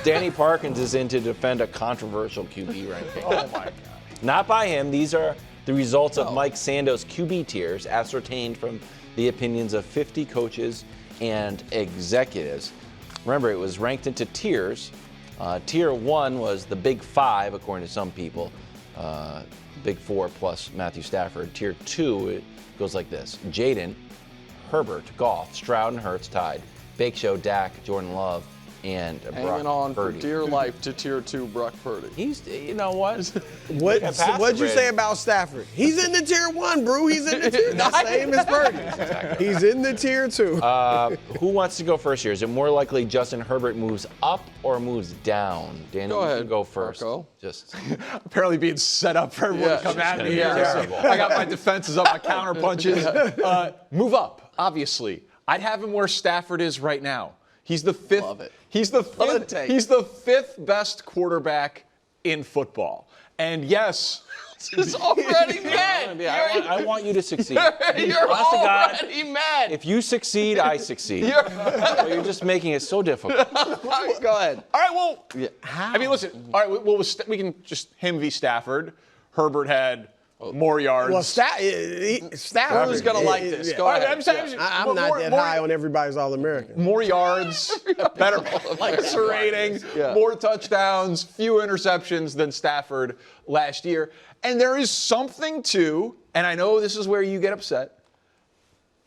Danny Parkins is in to defend a controversial QB ranking. Oh, my God. Not by him. These are the results of Mike Sando's QB tiers, ascertained from the opinions of 50 coaches and executives. Remember, it was ranked into tiers. Tier 1 was the Big Five, according to some people. Big Four plus Matthew Stafford. Tier 2, it goes like this. Jaden, Herbert, Goff, Stroud, and Hurts tied. Bake Show, Dak, Jordan Love, and Hanging Brock on Purdy. for dear life to Tier 2 Brock Purdy. He's, you know what? What'd you say about Stafford? He's in the Tier 1, Brew. He's in the Tier. That's same as Purdy. He's in the Tier 2. Who wants to go first here? Is it more likely Justin Herbert moves up or moves down? Danny, Go ahead, you go first. Marco. Just Apparently being set up for everyone to come at me. terrible. I got my defenses up, my counter punches. Move up, obviously. I'd have him where Stafford is right now. He's the fifth. Love it. He's the Love the fifth. take. He's the fifth best quarterback in football. And yes, He's already mad. I want you to succeed. You're Honest to God, already mad. if you succeed, I succeed. You're just making it so difficult. Go ahead. all right, well, How? I mean, listen, all right, well, we can just him v. Stafford. Herbert had more yards. Well, Stafford. Who's going to like this? Go All right, ahead. I'm saying, I'm not that high on everybody's All-American. More yards, better passer rating, more touchdowns, fewer interceptions than Stafford last year. And there is something to, and I know this is where you get upset,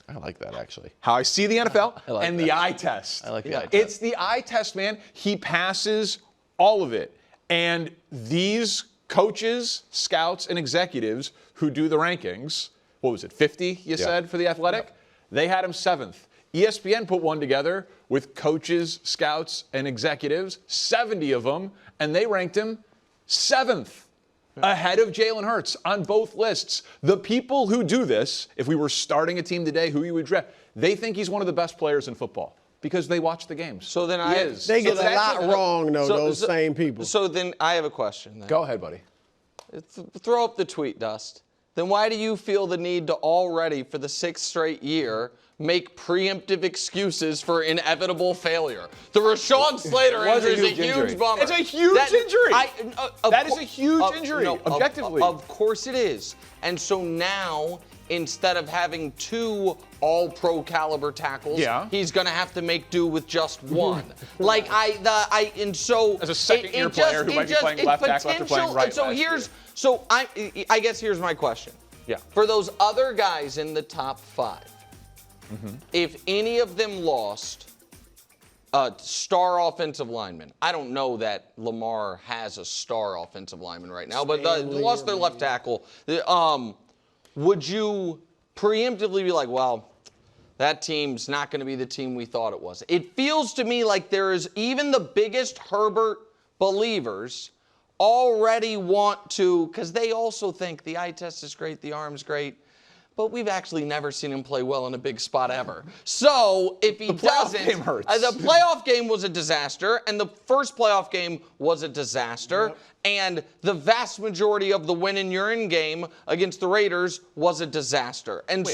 I like that, actually. how I see the NFL I like and that. the eye test. I like the eye test. It's the eye test, man. He passes all of it. And these coaches, scouts, and executives who do the rankings, what was it, 50, you said, for The Athletic? They had him 7th. ESPN put one together with coaches, scouts, and executives, 70 of them, and they ranked him 7th. Ahead of Jalen Hurts on both lists. The people who do this, if we were starting a team today, who you would draft, they think he's one of the best players in football because they watch the games. So then He is. They get So a that's lot what- wrong, though, those same people. So then I have a question. Then. Go ahead, buddy. Throw up the tweet, Dust. Then why do you feel the need to already, for the 6th straight year, make preemptive excuses for inevitable failure? The Rashawn Slater It was a injury is a huge injury. huge bummer. It's a huge injury. That is a huge injury, no, objectively. Of course it is. And so now, instead of having 2 all-pro caliber tackles, he's going to have to make do with just 1. And so as a second-year player who might be playing left tackle after playing right and so last year. I guess here's my question. Yeah. For those other guys in the top 5, if any of them lost a star offensive lineman, I don't know that Lamar has a star offensive lineman right now, but lost their left tackle, would you preemptively be like, well, that team's not going to be the team we thought it was? It feels to me like there is even the biggest Herbert believers already want to, because they also think the eye test is great, the arm's great, but we've actually never seen him play well in a big spot ever. So if he doesn't, game hurts. the playoff game was a disaster, and the first playoff game was a disaster, and the vast majority of the win in your in game against the Raiders was a disaster. And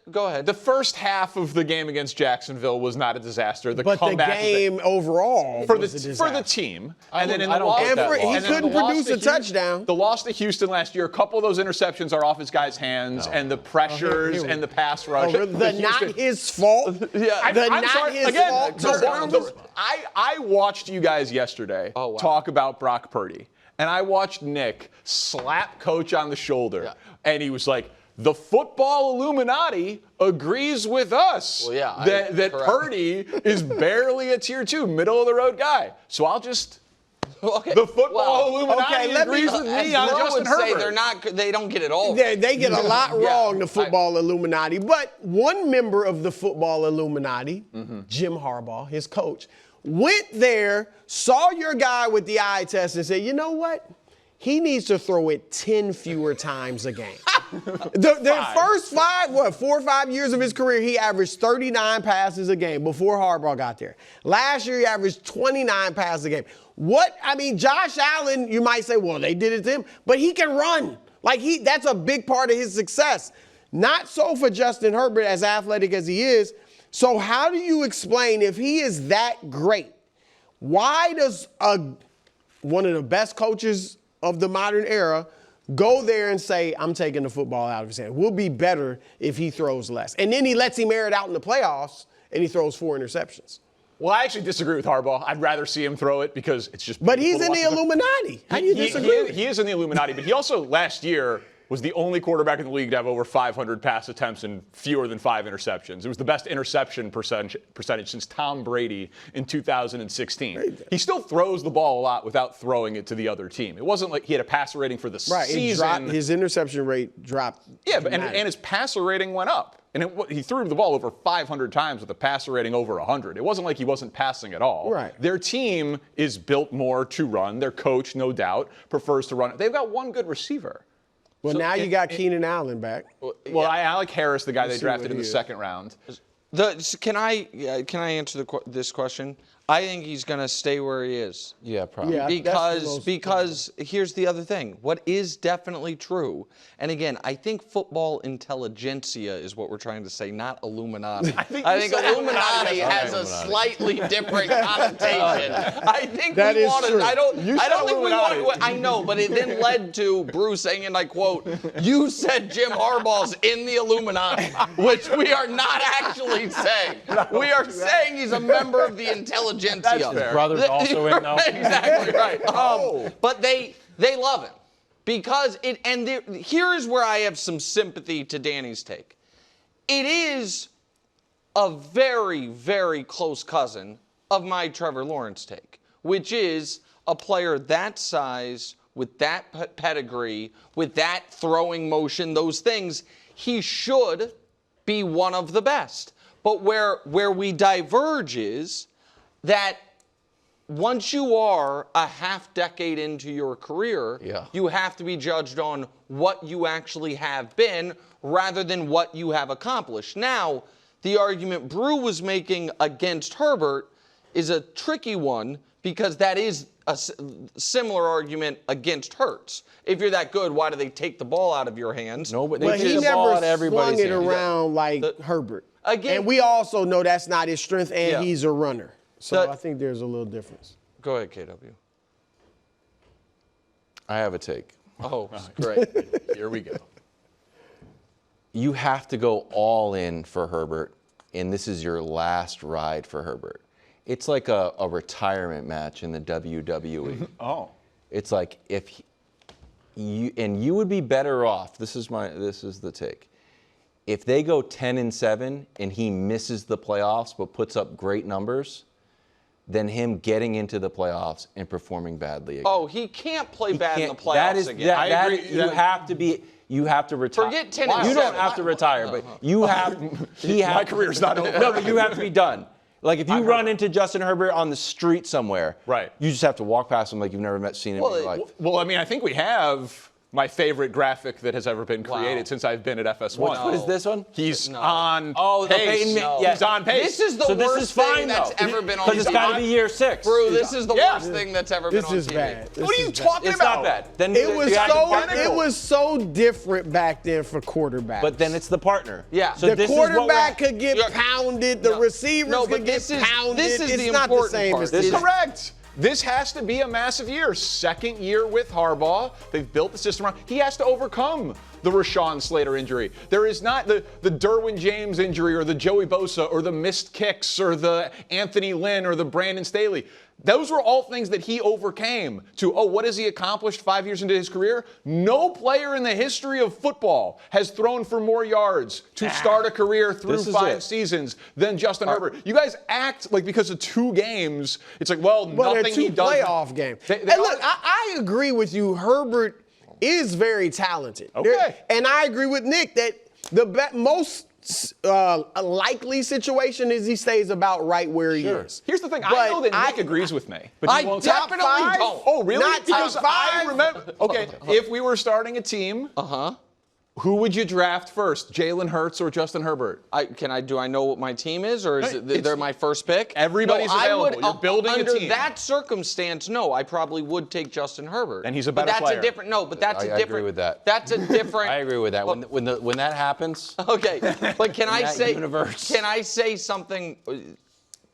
go ahead. The first half of the game against Jacksonville was not a disaster. But the comeback game overall for was a the disaster. team, I then in don't the loss, get that He loss. couldn't produce a touchdown. The loss to Houston last year, a couple of those interceptions are off his guys' hands, and the pressures and the pass rush. Not his fault. I'm sorry. His Again, fault. I watched you guys yesterday Oh, wow. talk about Brock Purdy, and I watched Nick slap Coach on the shoulder, and he was like, the football Illuminati agrees with us that Purdy is barely a tier 2, middle of the road guy. So I'll just the football Illuminati agrees with me on Justin Herbert. They don't get it all. They get a lot wrong, the football Illuminati. But one member of the football Illuminati, Jim Harbaugh, his coach, went there, saw your guy with the eye test, and said, you know what? He needs to throw it 10 fewer times a game. The first 4 or 5 years of his career, he averaged 39 passes a game before Harbaugh got there. Last year, he averaged 29 passes a game. Josh Allen, you might say, well, they did it to him, but he can run. That's a big part of his success. Not so for Justin Herbert, as athletic as he is. So how do you explain, if he is that great, Why does one of the best coaches of the modern era go there and say, I'm taking the football out of his hand? We'll be better if he throws less. And then he lets him air it out in the playoffs, and he throws 4 interceptions. Well, I actually disagree with Harbaugh. I'd rather see him throw it because it's just. But he's in the Illuminati. How do you disagree? He is in the Illuminati, but he also last year was the only quarterback in the league to have over 500 pass attempts and fewer than 5 interceptions. It was the best interception percentage since Tom Brady in 2016. He still throws the ball a lot without throwing it to the other team. It wasn't like he had a passer rating for the season. His interception rate dropped. Yeah, and his passer rating went up. And he threw the ball over 500 times with a passer rating over 100. It wasn't like he wasn't passing at all. Right. Their team is built more to run. Their coach, no doubt, prefers to run. They've got one good receiver. Well, now you got Keenan Allen back. Well, I like Harris, the guy they drafted in the second round. Can I answer this question? I think he's going to stay where he is. Yeah, probably. Yeah, Because here's the other thing. What is definitely true, and again, I think football intelligentsia is what we're trying to say, not Illuminati. I think Illuminati has a slightly different connotation. I think that we is want true. to. I don't think we Illuminati. want. I know, but it then led to Bruce saying, and I quote, "You said Jim Harbaugh's in the Illuminati," which we are not actually saying. We are saying he's a member of the intelligentsia. That's fair. Brothers also in though. Exactly right. But they love him because it. And here is where I have some sympathy to Danny's take. It is a very, very close cousin of my Trevor Lawrence take, which is a player that size, with that pedigree, with that throwing motion, those things. He should be one of the best. But where we diverge is that once you are a half decade into your career, you have to be judged on what you actually have been rather than what you have accomplished. Now, the argument Brew was making against Herbert is a tricky one because that is a similar argument against Hurts. If you're that good, why do they take the ball out of your hands? No, but But they he the ball never at everybody's swung it hand. around like Herbert. Again- And we also know that's not his strength, and Yeah. he's a runner. So The- I think there's a little difference. Go ahead, KW. I have a take. Oh, great. Here we go. You have to go all in for Herbert, and this is your last ride for Herbert. It's like a retirement match in the WWE. Oh. It's like if you would be better off. This is the take. If they go 10-7 and he misses the playoffs but puts up great numbers, than him getting into the playoffs and performing badly again. Oh, he can't play bad in the playoffs again. I agree. You have to retire. Forget 10-7. You don't have to retire, but you have. My career's not over. No, but you have to be done. Like if you run into Justin Herbert on the street somewhere, right? You just have to walk past him like you've never seen him in your life. Well, I mean, I think we have my favorite graphic that has ever been created since I've been at FS1. What is this one? He's on the pace. Peyton No. He's on pace. This is the worst thing that's ever been on TV. Because it's got to be year 6. Bro, this is the worst thing that's ever been on TV. This is bad. What are you talking It's about? not bad. Then It was so different back then for quarterbacks. But then it's the partner. Yeah. So the quarterback could get pounded. The receivers could get pounded. This is it's the not the important same part. as This is this. correct. This has to be a massive year. Second year with Harbaugh. They've built the system around. He has to overcome the Rashawn Slater injury. There is not the Derwin James injury or the Joey Bosa or the missed kicks or the Anthony Lynn or the Brandon Staley. Those were all things that he overcame to, what has he accomplished 5 years into his career? No player in the history of football has thrown for more yards to start a career through 5 seasons than Justin Herbert. You guys act like because of 2 games, it's like, well, But nothing they're he two does. playoff games. They And look, I agree with you. Herbert is very talented. Okay. And I agree with Nick that the most likely situation is he stays about right where he is. Here's the thing. But I know that Nick agrees with me. But I he won't definitely top 5? don't. Oh, really? Not Because top I 5? remember. Okay, if we were starting a team, who would you draft first, Jalen Hurts or Justin Herbert? Do I know what my team is, or is they're my first pick? Everybody's available. You're building a team. Under that circumstance, no, I probably would take Justin Herbert. And he's a better player. A different. No, but that's I a different. agree with that. That's a different. I agree with that. When that happens. Okay, but can I that say? universe. Can I say something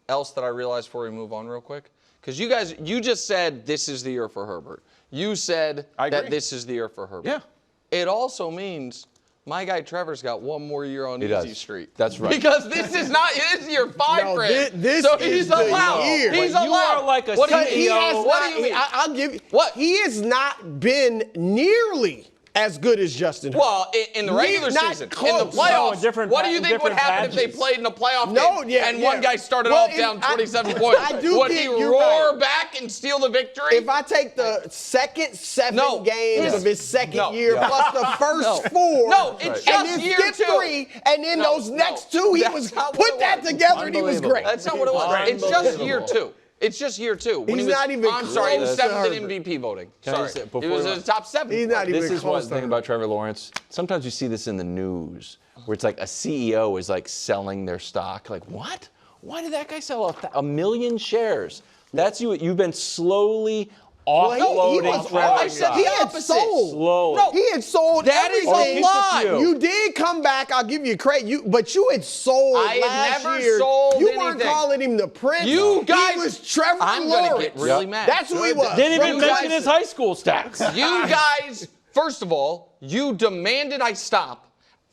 else that I realized before we move on, real quick? Because you just said this is the year for Herbert. You said that this is the year for Herbert. Yeah. It also means my guy Trevor's got one more year on Easy Street. That's right. Because this is year 5 No, for him. this so is he's the allowed. year. He's But you allowed. are like a what do you CEO. He has What not, do you mean? I'll give you. What? He has not been nearly as good as Justin Herbert. Well, in the regular Not season, in the close. playoffs, No, different what do you pa- think would different happen if they patches. played in a playoff No, game yeah, and yeah. one guy started Well, off down 27 I points? do Would get he you're roar right. back and steal the victory? If I take the second 7 No. games of his second year plus the first 4, No, it's and just then year skip 2. 3, and then No, those no. next 2, he That's was not what put it that was. together, and he was Unbelievable. great. That's not what it was. It's just year 2. It's just year 2. When He's he was, not even I'm sorry, he was close to 7th in Herbert. MVP voting. Can I Sorry. just say, He before was you- in the top 7. He's not even This is close one to thing Herbert. about Trevor Lawrence. Sometimes you see this in the news where it's like a CEO is like selling their stock. Like, what? Why did that guy sell a million shares? That's you. You've been slowly offloading Trevor. I said He the had opposite. sold. Slowly. No, He had sold That is everything. a lie. You did come back. I'll give you credit. But you had sold I had last never year. sold You weren't anything. calling him the prince. You guys, he was Trevor I'm Lawrence. gonna get really mad. That's who he was. Didn't even You mention guys- his high school stats. You guys, first of all, you demanded I stop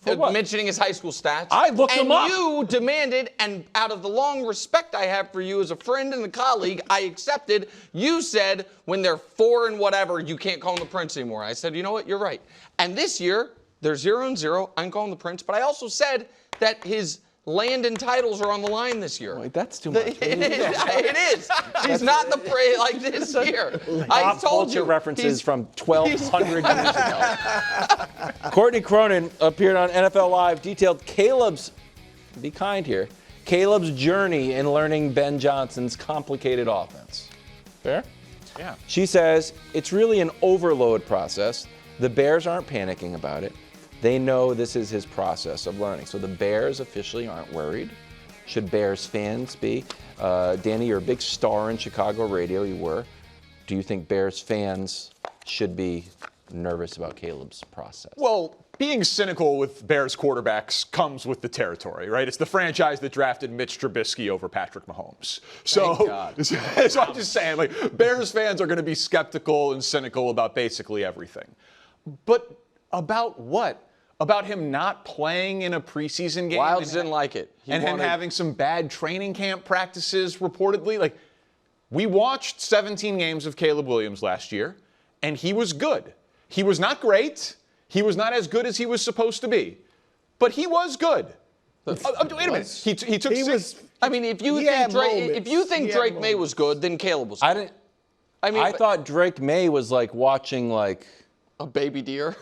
what? mentioning his high school stats. I looked and them up. you demanded, and out of the long respect I have for you as a friend and a colleague, I accepted. You said when they're 4 and whatever, you can't call him the prince anymore. I said, you know what, you're right. And this year, they're 0-0. I'm calling him the prince. But I also said that his land and titles are on the line this year. Wait, that's too much. It is. He's not the prey like this year. I Pop told culture you. references he's- from 1,200 years ago. Courtney Cronin appeared on NFL Live, detailed Caleb's, be kind here, Caleb's journey in learning Ben Johnson's complicated offense. Fair? Yeah. She says it's really an overload process. The Bears aren't panicking about it. They know this is his process of learning. So the Bears officially aren't worried. Should Bears fans be? Danny, you're a big star in Chicago radio. You were. Do you think Bears fans should be nervous about Caleb's process? Well, being cynical with Bears quarterbacks comes with the territory, right? It's the franchise that drafted Mitch Trubisky over Patrick Mahomes. So, so I'm just saying, like, Bears fans are going to be skeptical and cynical about basically everything. But about what? About him not playing in a preseason game? Wilds didn't like it. He And him wanted- having some bad training camp practices, reportedly? Like, we watched 17 games of Caleb Williams last year, and he was good. He was not great. He was not as good as he was supposed to be. But he was good. Wait a minute. He took He six. was. I mean, if you He think had moments. Drake May was good, then Caleb was good. I didn't. I mean, I thought Drake May was like watching like. a baby deer.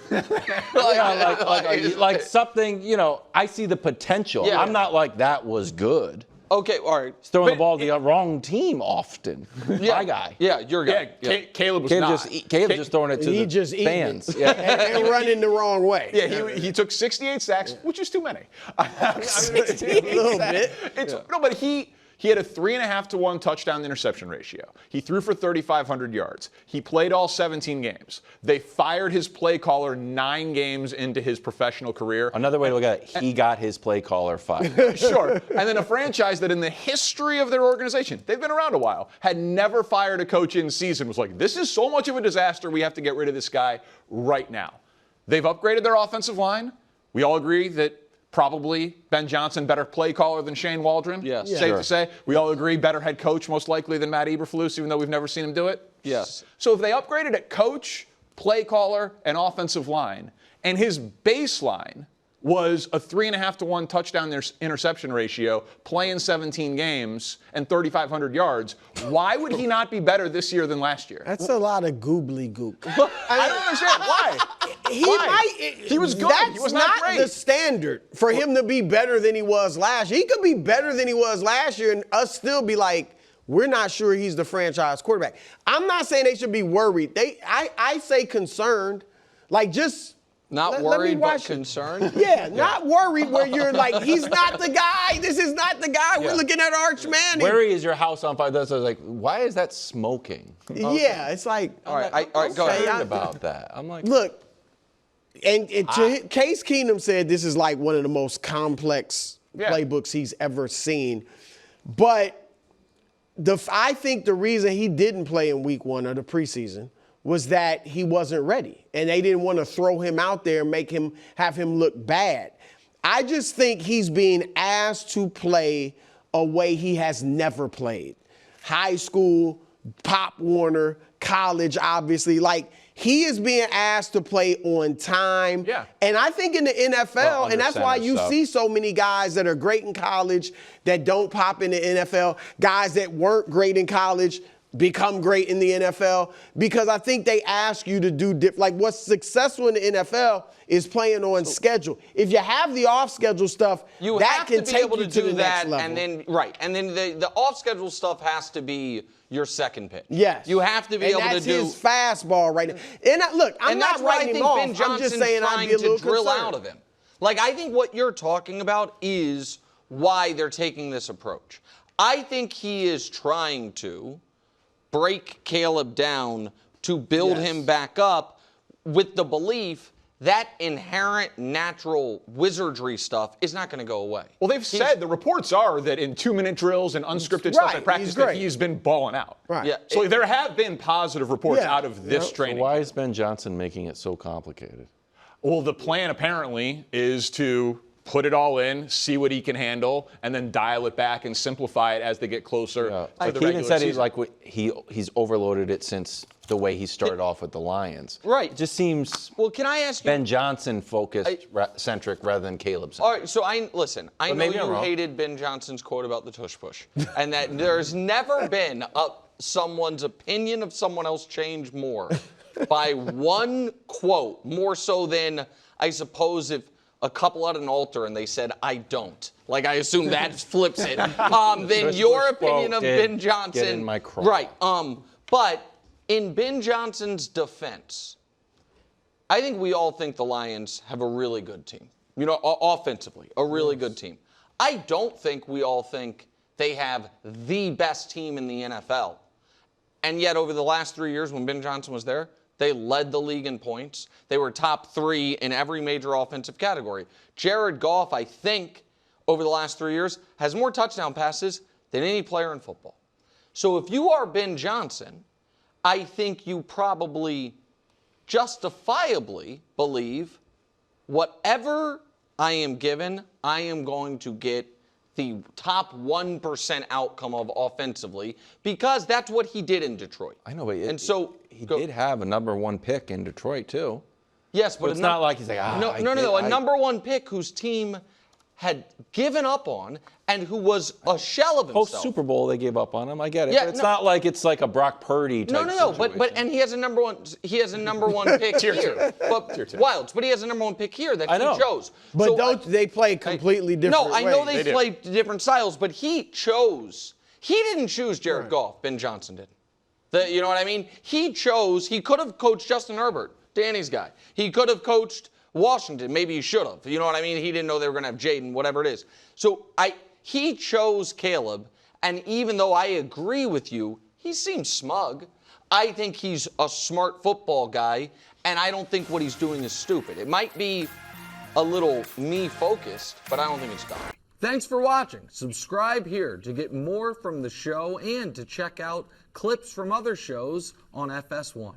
Like something, you know, I see the potential. Yeah. I'm not like that was good. Okay, all right. He's throwing the ball to the wrong team often. My guy. Yeah, your guy. Yeah, Caleb was Caleb not. just throwing it to He the just eating fans. it. Yeah. and running the wrong way. Yeah, he took 68 sacks, which is too many. 68 a little bit. No, but he had a 3.5 to 1 touchdown interception ratio. He threw for 3,500 yards. He played all 17 games. They fired his play caller 9 games into his professional career. Another way to look at it, he got his play caller fired. Sure. And then a franchise that in the history of their organization, they've been around a while, had never fired a coach in season, was like, this is so much of a disaster, we have to get rid of this guy right now. They've upgraded their offensive line. We all agree that probably Ben Johnson, better play caller than Shane Waldron. Yes. Safe to say. We all agree, better head coach most likely than Matt Eberflus, even though we've never seen him do it. Yes. So if they upgraded at coach, play caller, and offensive line, and his baseline was a 3.5 to 1 touchdown interception ratio, playing 17 games and 3,500 yards, why would he not be better this year than last year? That's a lot of goobly gook. I don't understand why. He was good. That's He was not great. the standard for him to be better than he was last year. He could be better than he was last year and us still be like, we're not sure he's the franchise quarterback. I'm not saying they should be worried. I say concerned. Like just Not let me worried, but watch it. concerned. Yeah, not worried where you're like, he's not the guy. This is not the guy. We're looking at Arch Manning. Where is your house on fire? That's like, why is that smoking? Yeah, it's like, All right, all right, go Okay, ahead. About that. I'm like, look, Case Keenum said this is like one of the most complex playbooks he's ever seen. But I think the reason he didn't play in week 1 of the preseason was that he wasn't ready. And they didn't want to throw him out there and have him look bad. I just think he's being asked to play a way he has never played. High school, Pop Warner, college, obviously. Like, he is being asked to play on time. Yeah. And I think in the NFL, and that's why you stuff. see so many guys that are great in college that don't pop in the NFL, guys that weren't great in college become great in the NFL, because I think they ask you to do like what's successful in the NFL is playing on schedule. If you have the off-schedule stuff, You that have can to be take able you to to do the next that, level. and then the off-schedule stuff has to be your second pitch. Yes. You have to be and able that's to do. his fastball right now. And look, I'm and not that's what I writing think him off. Ben I'm Johnson's just saying I'd trying be a little to drill concerned. out of him. Like, I think what you're talking about is why they're taking this approach. I think he is trying to break Caleb down to build him back up with the belief that inherent natural wizardry stuff is not going to go away. Well, they've said the reports are that in 2-minute drills and unscripted stuff Right, at practice he's that great. he's been balling out. Right. Yeah. So there have been positive reports Yeah. out of this training. Why is Ben Johnson making it so complicated? Well, the plan apparently is to put it all in, see what he can handle, and then dial it back and simplify it as they get closer to the He regular even said season. he's overloaded it since the way he started off with the Lions. Right. It just seems Well, can I ask you? Ben Johnson focused centric rather than Caleb centric. All right, so I know maybe I'm you wrong. hated Ben Johnson's quote about the tush push, and that there's never been someone's opinion of someone else change more by one quote, more so than I suppose if a couple at an altar and they said, "I don't." Like, I assume that flips it. Then your opinion of Ben Johnson. Get in my craw. Right. But in Ben Johnson's defense, I think we all think the Lions have a really good team. You know, offensively, a really good team. I don't think we all think they have the best team in the NFL. And yet, over the last 3 years when Ben Johnson was there, they led the league in points. They were top 3 in every major offensive category. Jared Goff, I think, over the last 3 years, has more touchdown passes than any player in football. So if you are Ben Johnson, I think you probably justifiably believe whatever I am given, I am going to get the top 1% outcome of offensively, because that's what he did in Detroit. I know, but he go- did have a number 1 pick in Detroit too. Yes, but it's not like he's like, no. A number 1 pick whose team had given up on and who was a shell of himself. Post Super Bowl they gave up on him. I get it, Yeah, but it's no. not like it's like a Brock Purdy type. No. But situation. and he has a number 1 pick here. But Wilds, but he has a number 1 pick here that I know. he chose. But So don't they play completely different No, I know ways? they play different styles, but he chose. He didn't choose Jared Goff. Ben Johnson did. You know what I mean? He chose. He could have coached Justin Herbert, Danny's guy. He could have coached Washington. Maybe he should have. You know what I mean? He didn't know they were going to have Jaden, whatever it is. So he chose Caleb, and even though I agree with you, he seems smug. I think he's a smart football guy, and I don't think what he's doing is stupid. It might be a little me-focused, but I don't think it's dumb. Thanks for watching. Subscribe here to get more from the show and to check out clips from other shows on FS1.